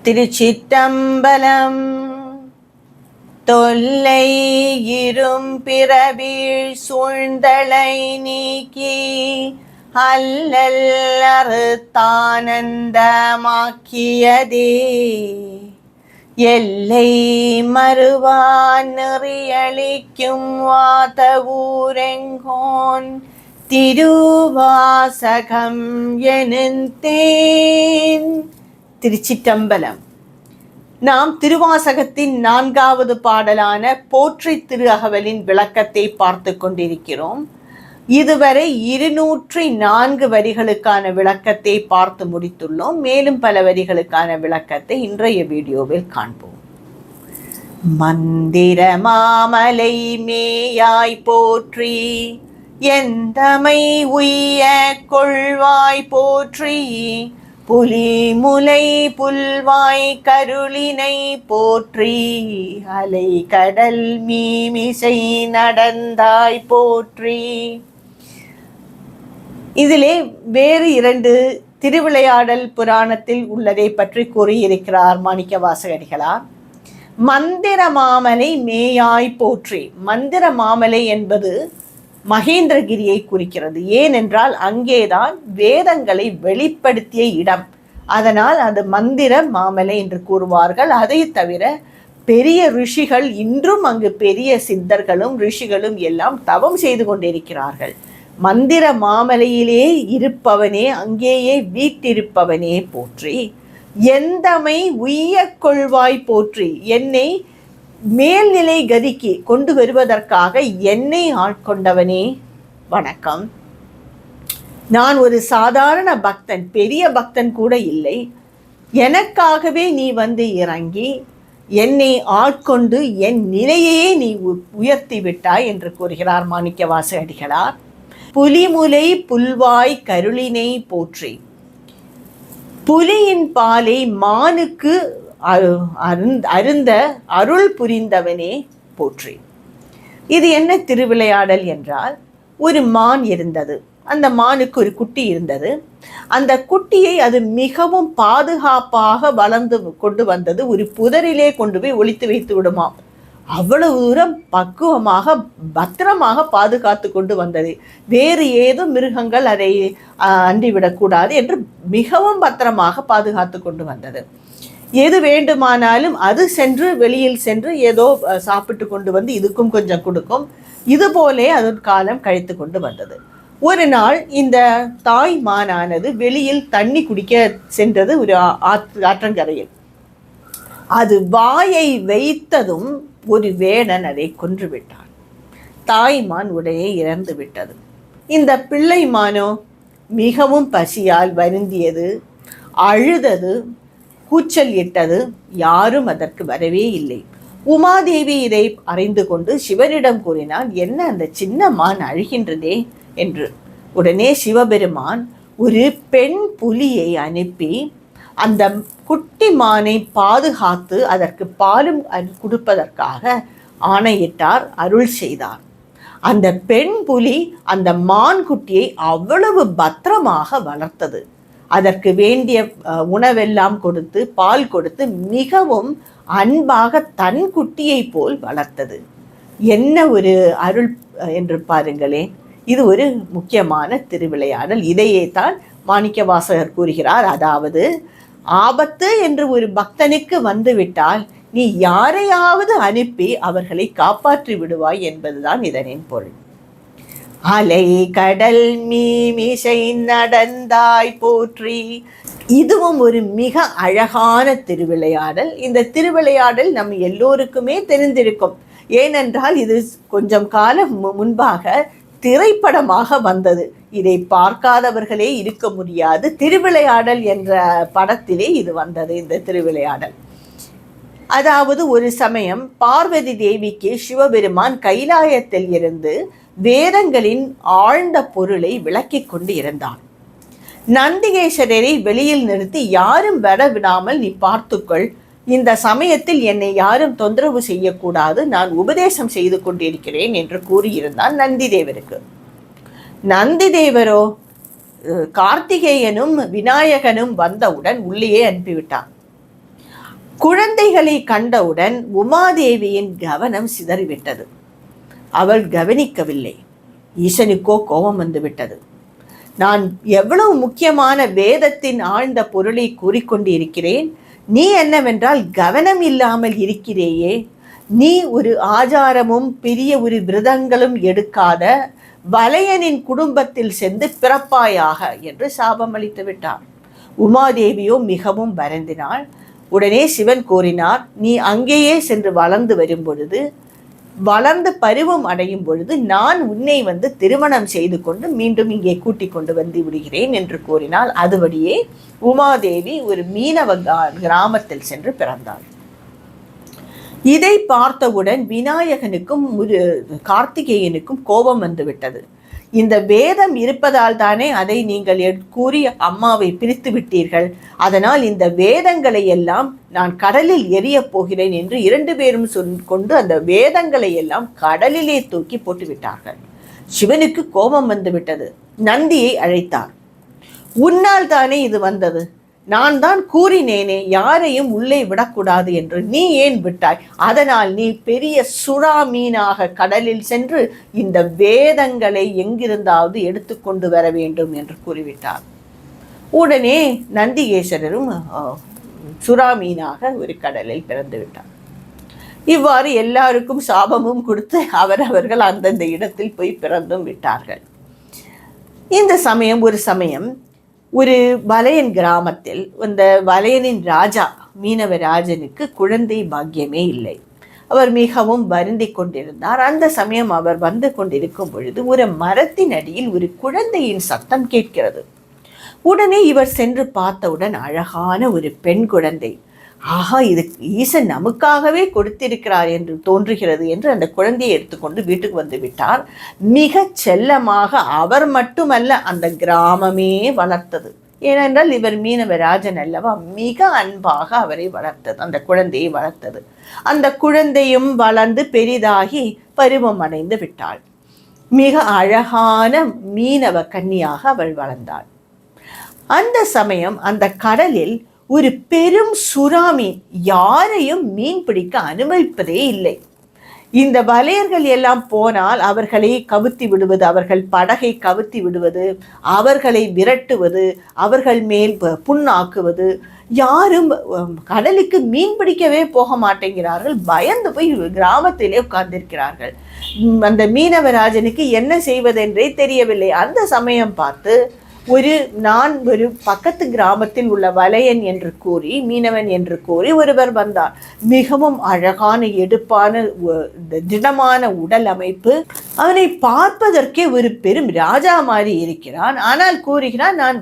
திருச்சிற்றம்பலம். தொல்லை இரும் பிறவீழ் சூழ்ந்தலை நீக்கி அல்லல் அறுத்தானந்தமாக்கியதே. எல்லை மறுவான் நெறியளிக்கும் வாதவூரெங்கோன் திருவாசகம் எனுந்தேன். திருச்சிற்றம்பலம். நாம் திருவாசகத்தின் 4வது பாடலான போற்றி திரு அகவலின் விளக்கத்தை பார்த்து கொண்டிருக்கிறோம். இதுவரை 204 வரிகளுக்கான விளக்கத்தை பார்த்து முடித்துள்ளோம். மேலும் பல வரிகளுக்கான விளக்கத்தை இன்றைய வீடியோவில் காண்போம். மந்திர மாமலை மேயாய் போற்றி, எந்தமை உய்ய கொள்வாய் போற்றி, புலிமுலை புல்வாய் கருளினை போற்றி, அலை கடல் மீமிசை நடந்தாய் போற்றி. இதிலே வேறு 2 திருவிளையாடல் புராணத்தில் உள்ளதை பற்றி கூறியிருக்கிறார் மாணிக்கவாசகடிகளார். மந்திர மாமலை மேயாய் போற்றி. மந்திர மாமலை என்பது மகேந்திரகிரியை குறிக்கிறது. ஏனென்றால் அங்கேதான் வேதங்களை வெளிப்படுத்திய இடம். அதனால் அது மந்திர மாமலை என்று கூறுவார்கள். அதை தவிர பெரிய ரிஷிகள் இன்றும் அங்கு பெரிய சித்தர்களும் ரிஷிகளும் எல்லாம் தவம் செய்து கொண்டிருக்கிறார்கள். மந்திர மாமலையிலே இருப்பவனே, அங்கேயே வீட்டிருப்பவனே போற்றி. எந்தமை உய்ய கொள்வாய் போற்றி. என்னை மேல்நிலை கதிக்கு கொண்டு வருவதற்காக என்னை ஆட்கொண்டவனே வணக்கம். நான் ஒரு சாதாரண பக்தன், பெரிய பக்தன் கூட இல்லை. எனக்காகவே நீ வந்து இறங்கி என்னை ஆட்கொண்டு என் நிலையையே நீ உயர்த்தி விட்டாய் என்று கூறுகிறார் மாணிக்கவாசகடிகளார். புலிமுலை புல்வாய் கருளினை போற்றி. புலியின் பாலை மானுக்கு அருந்த அருள் புரிந்தவனே போற்றி. இது என்ன திருவிளையாடல் என்றால், ஒரு மான் இருந்தது. அந்த மானுக்கு ஒரு குட்டி இருந்தது. அந்த குட்டியை அது மிகவும் பாதுகாப்பாக வளர்ந்து கொண்டு வந்தது. ஒரு புதரிலே கொண்டு போய் ஒளித்து வைத்து விடுமாம். அவ்வளவு தூரம் பக்குவமாக பத்திரமாக பாதுகாத்து கொண்டு வந்தது. வேறு ஏதும் மிருகங்கள் அதை அண்டிவிடக்கூடாது என்று மிகவும் பத்திரமாக பாதுகாத்து கொண்டு வந்தது. எது வேண்டுமானாலும் அது சென்று வெளியில் சென்று ஏதோ சாப்பிட்டு கொண்டு வந்து இதுக்கும் கொஞ்சம் கொடுக்கும். இதுபோலே அது காலம் கழித்து கொண்டு வந்தது. ஒரு நாள் இந்த தாய் மானானது வெளியில் தண்ணி குடிக்க சென்றது ஒரு ஆற்றங்கரையில். அது வாயை வைத்ததும் ஒரு வேடன் அதை கொன்று விட்டான். தாய்மான் உடனே இறந்து விட்டது. இந்த பிள்ளை மானோ மிகவும் பசியால் வருந்தியது, அழுதது, கூச்சல் இட்டது. யாரும் அதற்கு வரவே இல்லை. உமாதேவி இதை அறிந்து கொண்டு சிவனிடம் கூறினான், என்ன அந்த சின்ன மான் அழுகின்றதே என்று. உடனே சிவபெருமான் ஒரு பெண் புலியை அனுப்பி அந்த குட்டி மானை பாதுகாத்து அதற்கு பாலும் கொடுப்பதற்காக ஆணையிட்டார், அருள் செய்தார். அந்த பெண் புலி அந்த மான் குட்டியை அவ்வளவு பத்திரமாக வளர்த்தது. அதற்கு வேண்டிய உணவெல்லாம் கொடுத்து பால் கொடுத்து மிகவும் அன்பாக தன் குட்டியை போல் வளர்த்தது. என்ன ஒரு அருள் என்று பாருங்களேன். இது ஒரு முக்கியமான திருவிளையாடல். இதையே தான் மாணிக்கவாசகர் கூறுகிறார். அதாவது ஆபத்து என்று ஒரு பக்தனுக்கு வந்துவிட்டால் நீ யாரையாவது அனுப்பி அவர்களை காப்பாற்றி விடுவாய் என்பதுதான் இதனின் பொருள். அலை கடல் மீமிசை நடந்தாய் போற்றி. இதுவும் ஒரு மிக அழகான திருவிளையாடல். இந்த திருவிளையாடல் நம் எல்லோருக்குமே தெரிந்திருக்கும். ஏனென்றால் இது கொஞ்சம் காலம் முன்பாக திரைப்படமாக வந்தது. இதை பார்க்காதவர்களே இருக்க முடியாது. திருவிளையாடல் என்ற படத்திலே இது வந்தது. இந்த திருவிளையாடல் அதாவது ஒரு சமயம் பார்வதி தேவிக்கு சிவபெருமான் கைலாயத்தில் இருந்து வேதங்களின் ஆழ்ந்த பொருளை விளக்கிக் கொண்டு இருந்தான். நந்திகேஸ்வரரை வெளியில் நிறுத்தி யாரும் வர விடாமல் நீ பார்த்துக்கொள், இந்த சமயத்தில் என்னை யாரும் தொந்தரவு செய்யக்கூடாது, நான் உபதேசம் செய்து கொண்டிருக்கிறேன் என்று கூறியிருந்தான் நந்திதேவருக்கு. நந்திதேவரோ கார்த்திகேயனும் விநாயகனும் வந்தவுடன் உள்ளே அனுப்பிவிட்டான். குழந்தைகளை கண்டவுடன் உமாதேவியின் கவனம் சிதறிவிட்டது. அவள் கவனிக்கவில்லை. ஈசனுக்கோ கோபம் வந்துவிட்டது. நான் எவ்வளவு முக்கியமான வேதத்தின் ஆழ்ந்த பொருளை கூறிக்கொண்டிருக்கிறேன், நீ என்னவென்றால் கவனம் இல்லாமல் இருக்கிறேயே, நீ ஒரு ஆச்சாரமும் பெரிய ஒரு விரதங்களும் எடுக்காத வலையனின் குடும்பத்தில் சென்று பிறப்பாயாக என்று சாபம் அளித்து விட்டார். உமாதேவியோ மிகவும் வருந்தினாள். உடனே சிவன் கூறினார், நீ அங்கேயே சென்று வளர்ந்து வரும் பொழுது, வளர்ந்து பருவம் அடையும் பொழுது நான் உன்னை திருமணம் செய்து கொண்டு மீண்டும் இங்கே கூட்டிக் கொண்டு வந்து விடுகிறேன் என்று கூறினால், அதுபடியே உமாதேவி ஒரு மீனவ கிராமத்தில் சென்று பிறந்தாள். இதை பார்த்தவுடன் விநாயகனுக்கும் கார்த்திகேயனுக்கும் கோபம் வந்துவிட்டது. இந்த வேதம் இருப்பதால் தானே அதை நீங்கள் கூறி அம்மாவை பிரித்து விட்டீர்கள், அதனால் இந்த வேதங்களை எல்லாம் நான் கடலில் எரியப் போகிறேன் என்று 2 பேரும் கொண்டு அந்த வேதங்களை எல்லாம் கடலிலே தூக்கி போட்டு விட்டார்கள். சிவனுக்கு கோபம் வந்துவிட்டது. நந்தியை அழைத்தார். உன்னால் தானே இது வந்தது, நான் தான் கூறினேனே யாரையும் உள்ளே விடக்கூடாது என்று, நீ ஏன் விட்டாய்? அதனால் நீ பெரிய சுறா மீனாக கடலில் சென்று இந்த வேதங்களை எங்கிருந்தாவது எடுத்துக்கொண்டு வர வேண்டும் என்று கூறிவிட்டார். உடனே நந்திகேஸ்வரரும் சுறா மீனாக ஒரு கடலில் பிறந்து விட்டார். இவ்வாறு எல்லாருக்கும் சாபமும் கொடுத்து அவரவர்கள் அந்தந்த இடத்தில் போய் பிறந்தும் விட்டார்கள். இந்த சமயம் ஒரு வலையன் கிராமத்தில் இந்த வலையனின் ராஜா மீனவராஜனுக்கு குழந்தை பாக்கியமே இல்லை. அவர் மிகவும் வருந்தி கொண்டிருந்தார். அந்த சமயம் அவர் வந்து கொண்டிருக்கும் பொழுது ஒரு மரத்தின் அடியில் ஒரு குழந்தையின் சத்தம் கேட்கிறது. உடனே இவர் சென்று பார்த்தவுடன் அழகான ஒரு பெண் குழந்தை. ஆஹா, இது ஈசன் நமக்காகவே கொடுத்திருக்கிறார் என்று தோன்றுகிறது என்று அந்த குழந்தையை எடுத்துக்கொண்டு வீட்டுக்கு வந்து விட்டார். மிக செல்லமாக அவர் மட்டுமல்ல, அந்த கிராமமே வளர்த்தது. ஏனென்றால் இவர் மீனவராஜன் அல்லவா, மிக அன்பாக அவரை வளர்த்தது, அந்த குழந்தையை வளர்த்தது. அந்த குழந்தையும் வளர்ந்து பெரிதாகி பருவம் அடைந்து விட்டாள். மிக அழகான மீனவ கன்னியாக அவள் வளர்ந்தாள். அந்த சமயம் அந்த கடலில் ஒரு பெரும் சுறாமீன் யாரையும் மீன் பிடிக்க அனுமதிப்பதே இல்லை. இந்த வலையர்கள் எல்லாம் போனால் அவர்களை கவுத்தி விடுவது, அவர்கள் படகை கவுத்தி விடுவது, அவர்களை விரட்டுவது, அவர்கள் மேல் புண்ணாக்குவது, யாரும் கடலுக்கு மீன் பிடிக்கவே போக மாட்டேங்கிறார்கள். பயந்து போய் கிராமத்திலே உட்கார்ந்திருக்கிறார்கள். அந்த மீனவராஜனுக்கு என்ன செய்வதென்றே தெரியவில்லை. அந்த சமயம் பார்த்து நான் ஒரு பக்கத்து கிராமத்தில் உள்ள வலையன் என்று கூறி, மீனவன் என்று கூறி ஒருவர் வந்தார். மிகவும் அழகான எடுப்பான திடமான உடல் அமைப்பு. அவனை பார்ப்பதற்கே ஒரு பெரும் ராஜா மாதிரி இருக்கிறான். ஆனால் கூறுகிறான், நான்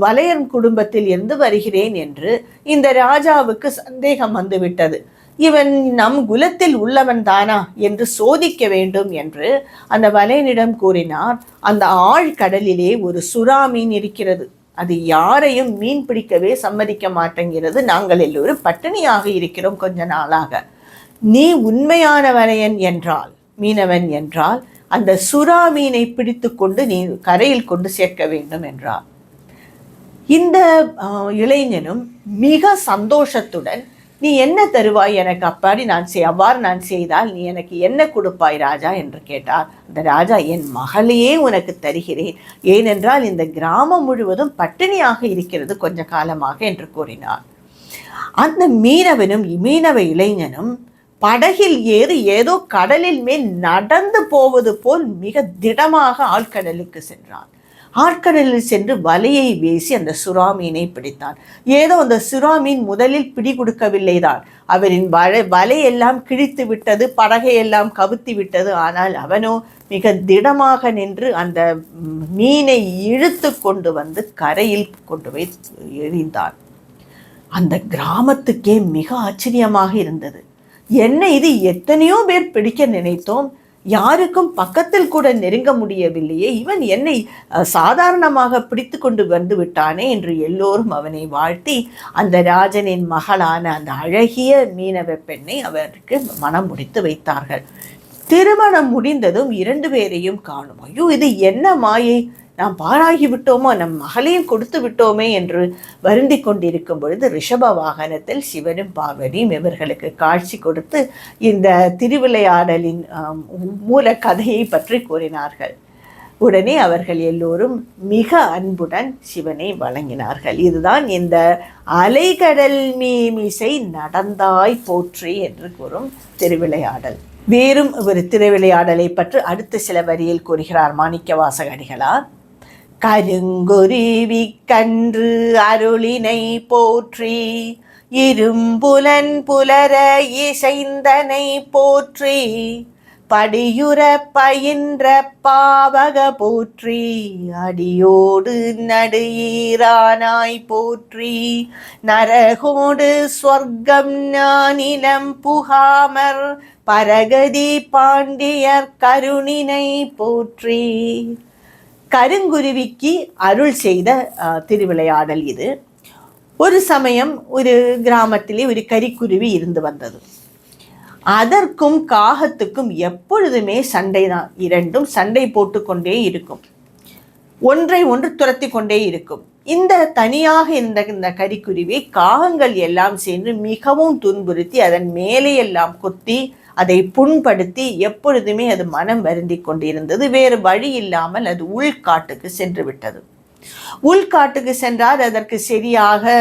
வலையன் குடும்பத்தில் இருந்து வருகிறேன் என்று. இந்த ராஜாவுக்கு சந்தேகம் வந்துவிட்டது. இவன் நம் குலத்தில் உள்ளவன் தானா என்று சோதிக்க வேண்டும் என்று அந்த வலையனிடம் கூறினார். அந்த ஆழ்கடலிலே ஒரு சுறா மீன் இருக்கிறது. அது யாரையும் மீன் பிடிக்கவே சம்மதிக்க மாட்டேங்கிறது. நாங்கள் எல்லோரும் பட்டினியாக இருக்கிறோம் கொஞ்ச நாளாக. நீ உண்மையான வலையன் என்றால், மீனவன் என்றால், அந்த சுறா மீனை பிடித்து கொண்டு நீ கரையில் கொண்டு சேர்க்க வேண்டும் என்றார். இந்த இளைஞனும் மிக சந்தோஷத்துடன், நீ என்ன தருவாய் எனக்கு அப்பாடி, அவ்வாறு நான் செய்தால் நீ எனக்கு என்ன கொடுப்பாய் ராஜா என்று கேட்டார். அந்த ராஜா, என் மகளையே உனக்கு தருகிறேன், ஏனென்றால் இந்த கிராமம் முழுவதும் பட்டினியாக இருக்கிறது கொஞ்ச காலமாக என்று கூறினார். அந்த மீனவ இளைஞனும் படகில் ஏதோ கடலில் மேல் நடந்து போவது போல் மிக திடமாக ஆழ்கடலுக்கு சென்றான். ஆழ்கடலில் சென்று வலையை வீசி அந்த சுறாமீனை பிடித்தான். ஏதோ அந்த சுறாமீன் முதலில் பிடி கொடுக்கவில்லைதான். அவரின் வலையெல்லாம் கிழித்து விட்டது, படகையெல்லாம் கவுத்தி விட்டது. ஆனால் அவனோ மிக திடமாக நின்று அந்த மீனை இழுத்து கொண்டு வந்து கரையில் கொண்டு போய் எறிந்தான். அந்த கிராமத்துக்கே மிக ஆச்சரியமாக இருந்தது. என்ன இது, எத்தனையோ பேர் பிடிக்க நினைத்தோம், யாருக்கும் பக்கத்தில் கூட நெருங்க முடியவில்லையே, இவன் என்னை சாதாரணமாக பிடித்து கொண்டு வந்து விட்டானே என்று எல்லோரும் அவனை வாழ்த்தி அந்த ராஜனின் மகளான அந்த அழகிய மீனவ பெண்ணை அவருக்கு மனம் முடித்து வைத்தார்கள். திருமணம் முடிந்ததும் 2 பேரையும் காணும். ஐயோ, இது என்ன மாயை, நாம் பாழாகி விட்டோமோ, நம் மகளையும் கொடுத்து விட்டோமே என்று வருந்தி கொண்டிருக்கும் பொழுது ரிஷப வாகனத்தில் சிவனும் பார்வதியும் இவர்களுக்கு காட்சி கொடுத்து இந்த திருவிளையாடலின் மூல கதையை பற்றி கூறினார்கள். உடனே அவர்கள் எல்லோரும் மிக அன்புடன் சிவனை வணங்கினார்கள். இதுதான் இந்த அலைகடல் மீமிசை நடந்தாய் போற்றி என்று கூறும் திருவிளையாடல். வேறும் ஒரு திருவிளையாடலை பற்றி அடுத்த சில வரியில் கூறுகிறார் மாணிக்கவாசக அடிகளார். கருங்குருவி கன்று அருளினை போற்றி, இரும்புலன் புலர இசைந்தனை போற்றி, படியுற பயின்ற பாவக போற்றி, அடியோடு நடுஈரானாய் போற்றி, நரகோடு சொர்க்கம் நானிலம் புகாமர் பரகதி பாண்டியர் கருணினை போற்றி. கருங்குருவிக்கு அருள் செய்த திருவிளையாடல் இது. ஒரு சமயம் ஒரு கிராமத்திலே ஒரு கரிக்குருவி இருந்து வந்தது. அதற்கும் காகத்துக்கும் எப்பொழுதுமே சண்டை தான். இரண்டும் சண்டை போட்டு கொண்டே இருக்கும், ஒன்றை ஒன்று துரத்தி கொண்டே இருக்கும். இந்த தனியாக இந்த கரிக்குருவி காகங்கள் எல்லாம் சேர்ந்து மிகவும் துன்புறுத்தி அதன் மேலே எல்லாம் கொத்தி அதை புண்படுத்தி எப்பொழுதுமே அது மனம் வருந்தி கொண்டிருந்தது. வேறு வழி இல்லாமல் அது உள்காட்டுக்கு சென்று விட்டது. உள்காட்டுக்கு சென்றால் அதற்கு சரியாக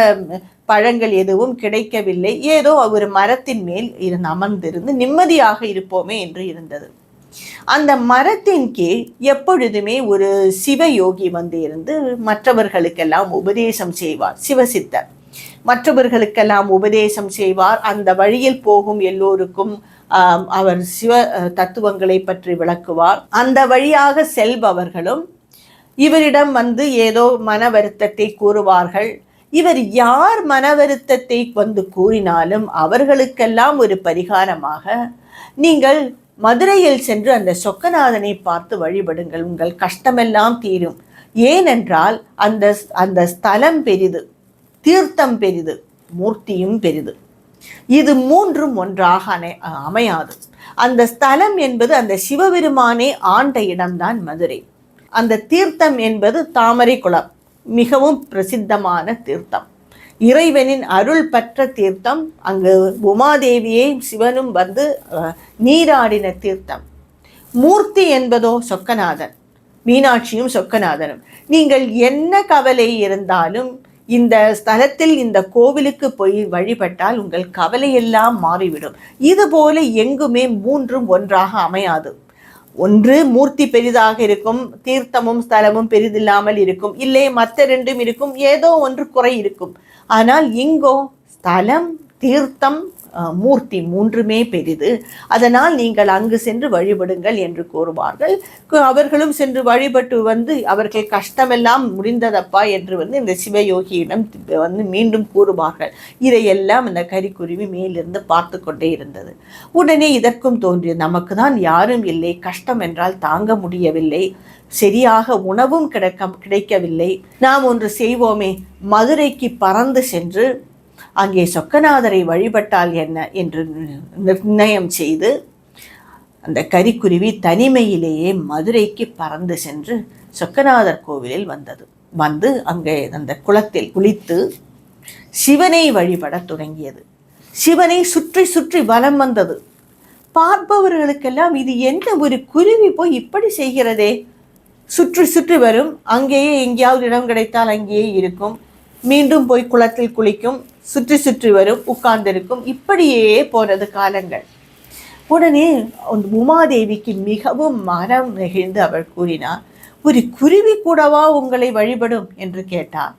பழங்கள் எதுவும் கிடைக்கவில்லை. ஏதோ ஒரு மரத்தின் மேல் அமர்ந்திருந்து நிம்மதியாக இருப்போமே என்று இருந்தது. அந்த மரத்தின் கீழ் எப்பொழுதுமே ஒரு சிவயோகி வந்து இருந்து மற்றவர்களுக்கெல்லாம் உபதேசம் செய்வார். சிவசித்தர் மற்றவர்களுக்கெல்லாம் உபதேசம் செய்வார். அந்த வழியில் போகும் எல்லோருக்கும் அவர் சிவ தத்துவங்களை பற்றி விளக்குவார். அந்த வழியாக செல்பவர்களும் இவரிடம் வந்து ஏதோ மன வருத்தத்தை கூறுவார்கள். இவர் யார் மன வருத்தத்தை வந்து கூறினாலும் அவர்களுக்கெல்லாம் ஒரு பரிகாரமாக, நீங்கள் மதுரையில் சென்று அந்த சொக்கநாதனை பார்த்து வழிபடுங்கள், உங்கள் கஷ்டமெல்லாம் தீரும். ஏனென்றால் அந்த ஸ்தலம் பெரிது, தீர்த்தம் பெரிது, மூர்த்தியும் பெரிது. இது மூன்றும் ஒன்றாக அமையாது. அந்த ஸ்தலம் என்பது அந்த சிவபெருமானே ஆண்ட இடம்தான் மதுரை. அந்த தீர்த்தம் என்பது தாமரை குளம், மிகவும் பிரசித்தமான தீர்த்தம், இறைவனின் அருள் பெற்ற தீர்த்தம். அங்கு உமாதேவியை சிவனும் வந்து நீராடின தீர்த்தம். மூர்த்தி என்பதோ சொக்கநாதன், மீனாட்சியும் சொக்கநாதனும். நீங்கள் என்ன கவலை இருந்தாலும் இந்த ஸ்தலத்தில் இந்த கோவிலுக்கு போய் வழிபட்டால் உங்கள் கவலையெல்லாம் மாறிவிடும். இதுபோல எங்குமே மூன்றும் ஒன்றாக அமையாது. ஒன்று மூர்த்தி பெரிதாக இருக்கும், தீர்த்தமும் ஸ்தலமும் பெரிதில்லாமல் இருக்கும், இல்லை மற்ற ரெண்டும் இருக்கும், ஏதோ ஒன்று குறை இருக்கும். ஆனால் இங்கோ ஸ்தலம், தீர்த்தம், மூர்த்தி மூன்றுமே பெரிது. அதனால் நீங்கள் அங்கு சென்று வழிபடுங்கள் என்று கூறுவார்கள். அவர்களும் சென்று வழிபட்டு வந்து அவர்கள் கஷ்டமெல்லாம் முடிந்ததப்பா என்று வந்து இந்த சிவயோகியிடம் வந்து மீண்டும் கூறுவார்கள். இதையெல்லாம் இந்த கரிக்குருவி மேலிருந்து பார்த்து கொண்டே இருந்தது. உடனே இதற்கும் தோன்றியது, நமக்கு தான் யாரும் இல்லை, கஷ்டம் என்றால் தாங்க முடியவில்லை, சரியாக உணவும் கிடைக்கவில்லை, நாம் ஒன்று செய்வோமே, மதுரைக்கு பறந்து சென்று அங்கே சொக்கநாதரை வழிபட்டால் என்ன என்று நிர்ணயம் செய்து அந்த கரிக்குருவி தனிமையிலேயே மதுரைக்கு பறந்து சென்று சொக்கநாதர் கோவிலில் வந்து அங்கே அந்த குளத்தில் குளித்து சிவனை வழிபட தொடங்கியது. சிவனை சுற்றி சுற்றி வலம் வந்தது. பார்ப்பவர்களுக்கெல்லாம் இது என்ன ஒரு குருவி போய் இப்படி செய்கிறதே, சுற்றி சுற்றி வரும், அங்கேயே எங்கேயாவது இடம் கிடைத்தால் அங்கேயே இருக்கும், மீண்டும் போய் குளத்தில் குளிக்கும், சுற்றி சுற்றி வரும், உட்கார்ந்திருக்கும். இப்படியே போனது காலங்கள். உடனே உமாதேவிக்கு மிகவும் மனம் நெகிழ்ந்து அவள் கூறினார், ஒரு குருவி கூடவா உங்களை வழிபடும் என்று கேட்டார்.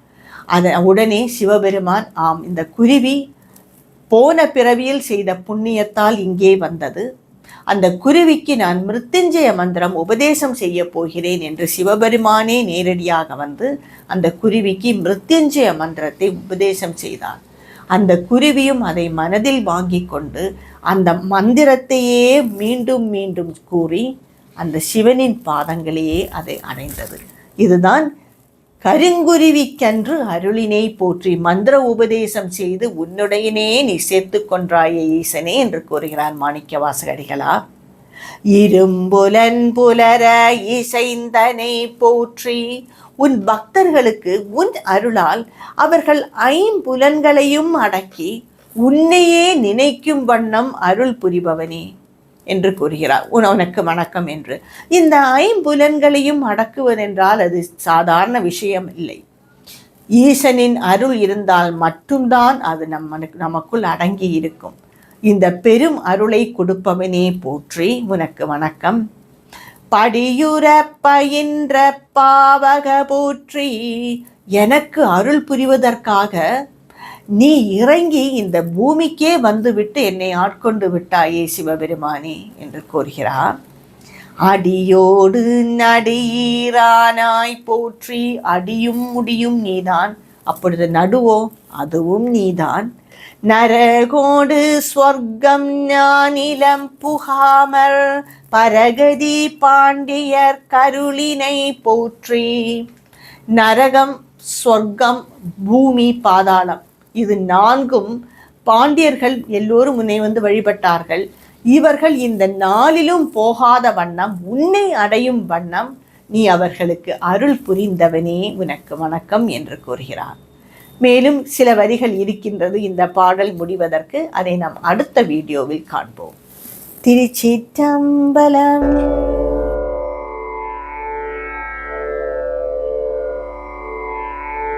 உடனே சிவபெருமான், ஆம், இந்த குருவி போன பிறவியில் செய்த புண்ணியத்தால் இங்கே வந்தது, அந்த குருவிக்கு நான் மிருத்யுஞ்சய மந்திரம் உபதேசம் செய்ய போகிறேன் என்று சிவபெருமானே நேரடியாக வந்து அந்த குருவிக்கு மிருத்யுஞ்சய மந்திரத்தை உபதேசம் செய்தார். அந்த குருவியும் அதை மனதில் வாங்கி கொண்டு அந்த மந்திரத்தையே மீண்டும் மீண்டும் கூறி அந்த சிவனின் பாதங்களையே அதை அடைந்தது. இதுதான் கருங்குருவிக்கன்று அருளினை போற்றி, மந்திர உபதேசம் செய்து உன்னுடையனே நீ சேர்த்து கொன்றாய ஈசனே என்று கூறுகிறார் மாணிக்கவாசக அடிகளார். இரும்புலன் புலர இசைந்தனை போற்றி. உன் பக்தர்களுக்கு உன் அருளால் அவர்கள் ஐம்புலன்களையும் அடக்கி உன்னையே நினைக்கும் வண்ணம் அருள் புரிபவனே என்று கூறுகிறார். உனக்கு வணக்கம் என்று. இந்த ஐம்புலன்களையும் அடக்குவதென்றால் அது சாதாரண விஷயம் இல்லை. ஈசனின் அருள் இருந்தால் மட்டும்தான் அது நமக்குள் அடங்கி இருக்கும். இந்த பெரும் அருளை கொடுப்பவனே போற்றி, உனக்கு வணக்கம். படியுற பயின்ற பாவக போற்றி. எனக்கு அருள் புரிவதற்காக நீ இறங்கி இந்த பூமிக்கே வந்துவிட்டு என்னை ஆட்கொண்டு விட்டாயே சிவபெருமானே என்று கூறுகிறார். அடியோடு நடியீரானாய் போற்றி. அடியும் முடியும் நீதான், அப்பொழுது நடுவோ அதுவும் நீதான். நரகோடு ஸ்வர்க்கம் ஞானிலம் புகாமர் பரகதி பாண்டியர் கருளினை போற்றி. நரகம், ஸ்வர்க்கம், பூமி, பாதாளம் இது நான்கும் பாண்டியர்கள் எல்லோரும் உன்னை வந்து வழிபட்டார்கள். இவர்கள் இந்த நாளிலும் போகாத வண்ணம் உன்னை அடையும் வண்ணம் நீ அவர்களுக்கு அருள் புரிந்தவனே, உனக்கு வணக்கம் என்று கூறுகிறார். மேலும் சில வரிகள் இருக்கின்றது இந்த பாடல் முடிவதற்கு. அதை நாம் அடுத்த வீடியோவில் காண்போம். திருச்சிற்றம்பலம்.